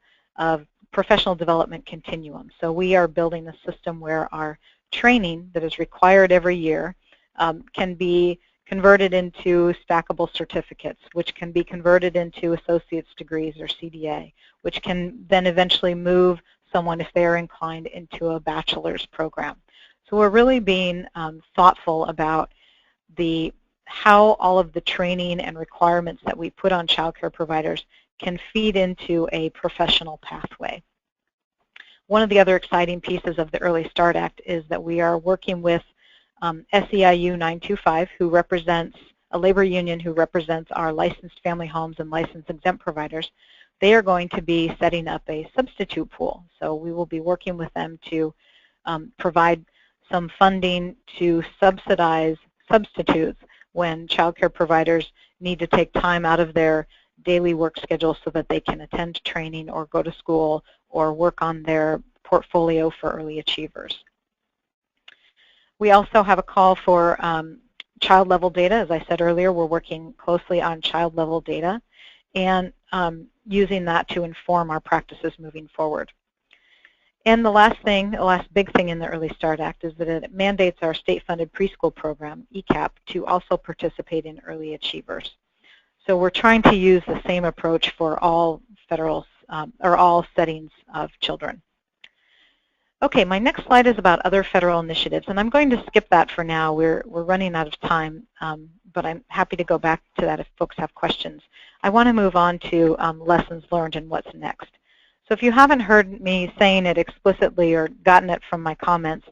professional development continuum. So we are building a system where our training that is required every year can be converted into stackable certificates, which can be converted into associate's degrees or CDA, which can then eventually move someone, if they are inclined, into a bachelor's program. So we're really being thoughtful about how all of the training and requirements that we put on child care providers can feed into a professional pathway. One of the other exciting pieces of the Early Start Act is that we are working with SEIU 925, who represents a labor union who represents our licensed family homes and licensed exempt providers. They are going to be setting up a substitute pool. So we will be working with them to provide some funding to subsidize substitutes when child care providers need to take time out of their daily work schedule so that they can attend training or go to school or work on their portfolio for early achievers. We also have a call for child-level data. As I said earlier, we're working closely on child-level data and using that to inform our practices moving forward. And the last big thing in the Early Start Act is that it mandates our state-funded preschool program, ECAP, to also participate in early achievers. So we're trying to use the same approach for all federal or all settings of children. Okay, my next slide is about other federal initiatives, and I'm going to skip that for now. We're running out of time, but I'm happy to go back to that if folks have questions. I want to move on to lessons learned and what's next. So if you haven't heard me saying it explicitly or gotten it from my comments,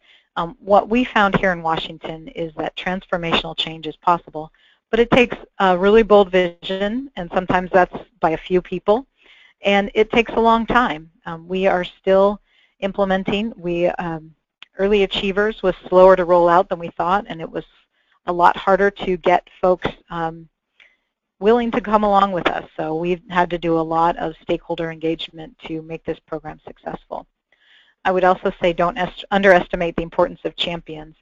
what we found here in Washington is that transformational change is possible, but it takes a really bold vision, and sometimes that's by a few people, and it takes a long time. We are still implementing. Early Achievers was slower to roll out than we thought, and it was a lot harder to get folks willing to come along with us. So we've had to do a lot of stakeholder engagement to make this program successful. I would also say don't underestimate the importance of champions.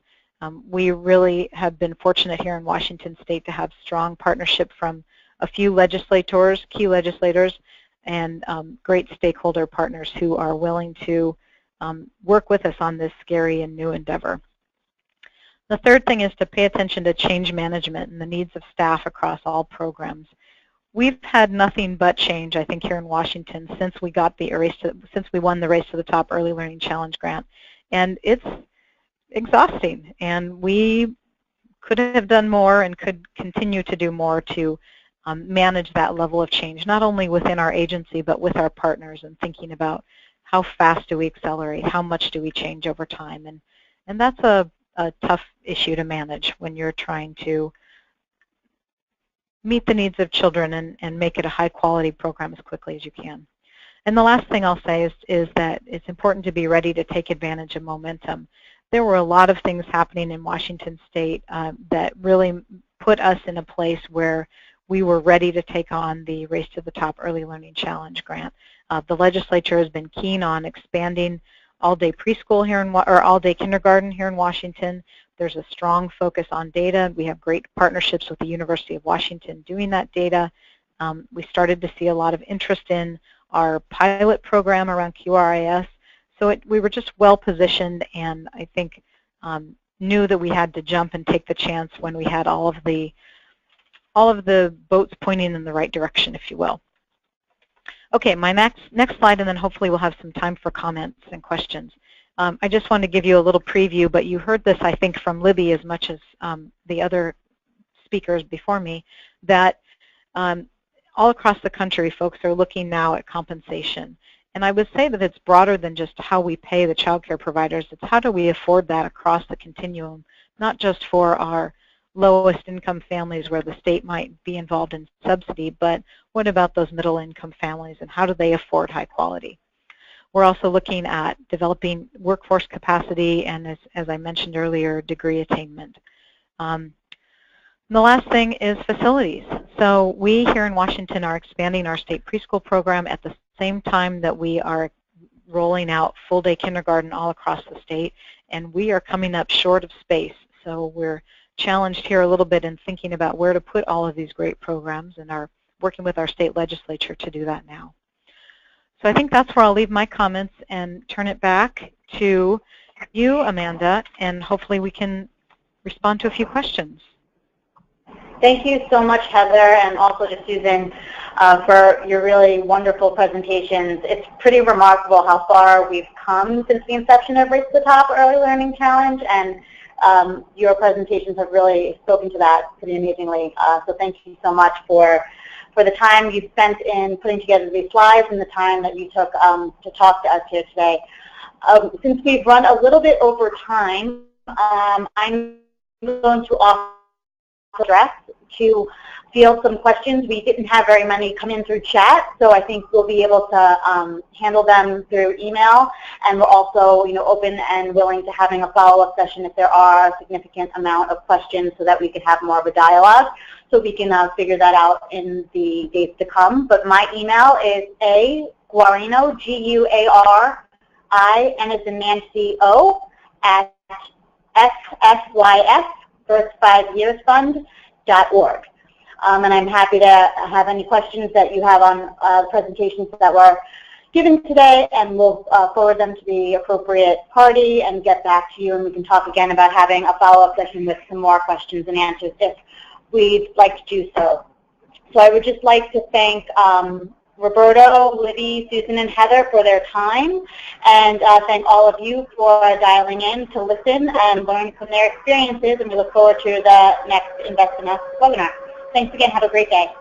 We really have been fortunate here in Washington State to have strong partnership from a few legislators, key legislators, and great stakeholder partners who are willing to work with us on this scary and new endeavor. The third thing is to pay attention to change management and the needs of staff across all programs. We've had nothing but change, I think, here in Washington since we got since we won the Race to the Top Early Learning Challenge grant, and it's exhausting. And we could have done more and could continue to do more to manage that level of change, not only within our agency but with our partners, and thinking about how fast do we accelerate, how much do we change over time, and that's a tough issue to manage when you're trying to meet the needs of children and make it a high-quality program as quickly as you can. And the last thing I'll say is that it's important to be ready to take advantage of momentum. There were a lot of things happening in Washington State that really put us in a place where we were ready to take on the Race to the Top Early Learning Challenge grant. The legislature has been keen on expanding all-day preschool here or all-day kindergarten here in Washington. There's a strong focus on data. We have great partnerships with the University of Washington doing that data. We started to see a lot of interest in our pilot program around QRIS. So we were just well positioned, and I think knew that we had to jump and take the chance when we had all of the boats pointing in the right direction, if you will. Okay, my next slide, and then hopefully we'll have some time for comments and questions. I just wanted to give you a little preview, but you heard this, I think, from Libby as much as the other speakers before me, that all across the country, folks are looking now at compensation. And I would say that it's broader than just how we pay the child care providers. It's how do we afford that across the continuum, not just for our lowest income families where the state might be involved in subsidy, but what about those middle income families and how do they afford high quality? We're also looking at developing workforce capacity and, as I mentioned earlier, degree attainment. And the last thing is facilities. So we here in Washington are expanding our state preschool program at the same time that we are rolling out full-day kindergarten all across the state, and we are coming up short of space. So we're challenged here a little bit in thinking about where to put all of these great programs and are working with our state legislature to do that now. So I think that's where I'll leave my comments and turn it back to you, Amanda, and hopefully we can respond to a few questions. Thank you so much, Heather, and also to Susan for your really wonderful presentations. It's pretty remarkable how far we've come since the inception of Race to the Top Early Learning Challenge, and your presentations have really spoken to that pretty amazingly. So thank you so much for the time you spent in putting together these slides and the time that you took to talk to us here today. Since we've run a little bit over time, I'm going to offer address to field some questions. We didn't have very many come in through chat, so I think we'll be able to handle them through email, and we're also open and willing to having a follow-up session if there are a significant amount of questions so that we can have more of a dialogue, so we can figure that out in the days to come. But my email is Guarino, G-U-A-R-I-N as in Nancy O, at SSYS, First 5 Years Fund.org. And I'm happy to have any questions that you have on presentations that were given today, and we'll forward them to the appropriate party and get back to you, and we can talk again about having a follow-up session with some more questions and answers if we'd like to do so. So I would just like to thank Roberto, Libby, Susan, and Heather for their time, and thank all of you for dialing in to listen and learn from their experiences, and we look forward to the next InvestInUS webinar. Thanks again. Have a great day.